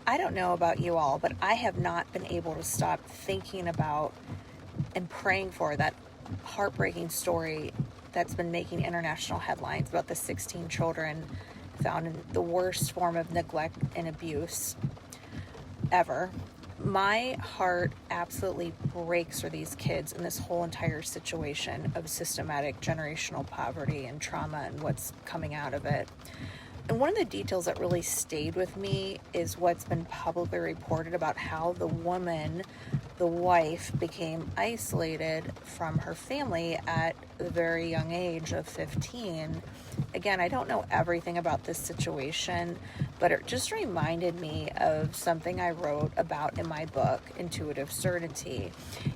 I don't know about you all, but I have not been able to stop thinking about and praying for that heartbreaking story that's been making international headlines about the 16 children found in the worst form of neglect and abuse ever. My heart absolutely breaks for these kids in this whole entire situation of systematic generational poverty and trauma and what's coming out of it. And one of the details that really stayed with me is what's been publicly reported about how the woman, the wife, became isolated from her family at the very young age of 15. Again, I don't know everything about this situation, but it just reminded me of something I wrote about in my book, Intuitive Certainty.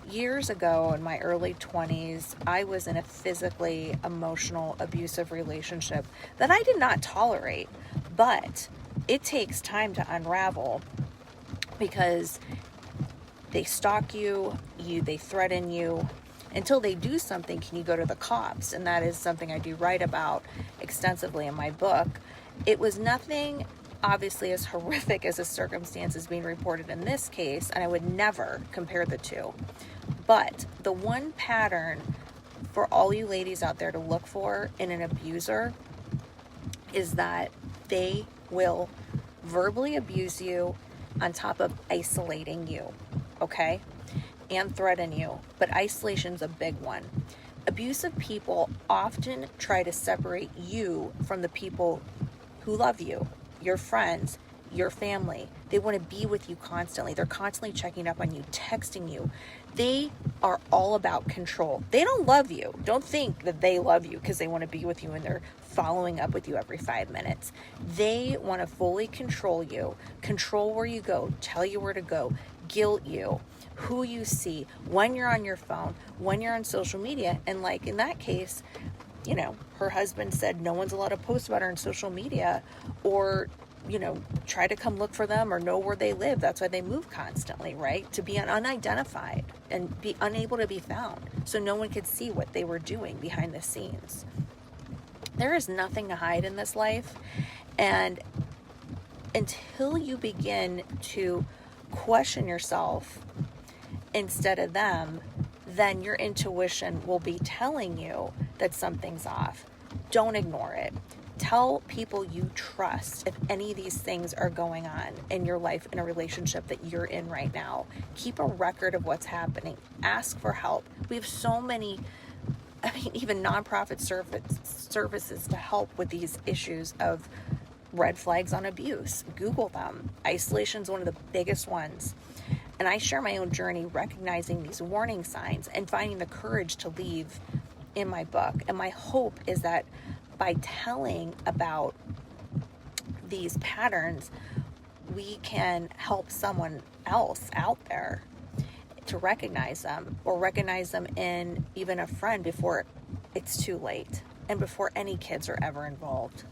Years ago, in my early 20s, I was in a physically, emotional, abusive relationship that I did not tolerate, but it takes time to unravel because they stalk you, they threaten you. Until they do something, can you go to the cops? And that is something I do write about extensively in my book. It was nothing obviously as horrific as the circumstances being reported in this case, and I would never compare the two. But the one pattern for all you ladies out there to look for in an abuser is that they will verbally abuse you on top of isolating you, okay? And threaten you, but isolation's a big one. Abusive people often try to separate you from the people who love you, your friends, your family. They want to be with you constantly. They're constantly checking up on you, texting you. They are all about control. They don't love you. Don't think that they love you because they want to be with you and they're following up with you every 5 minutes. They want to fully control you, control where you go, tell you where to go, guilt you, who you see, when you're on your phone, when you're on social media. And like in that case, you know, her husband said no one's allowed to post about her on social media or, you know, try to come look for them or know where they live. That's why they move constantly, right? To be unidentified and be unable to be found. So no one could see what they were doing behind the scenes. There is nothing to hide in this life. And until you begin to question yourself instead of them, then your intuition will be telling you that something's off. Don't ignore it. Tell people you trust if any of these things are going on in your life, in a relationship that you're in right now. Keep a record of what's happening. Ask for help. We have so many, even nonprofit services to help with these issues of red flags on abuse. Google them. Isolation is one of the biggest ones. And I share my own journey recognizing these warning signs and finding the courage to leave in my book. And my hope is that by telling about these patterns, we can help someone else out there to recognize them or recognize them in even a friend before it's too late and before any kids are ever involved.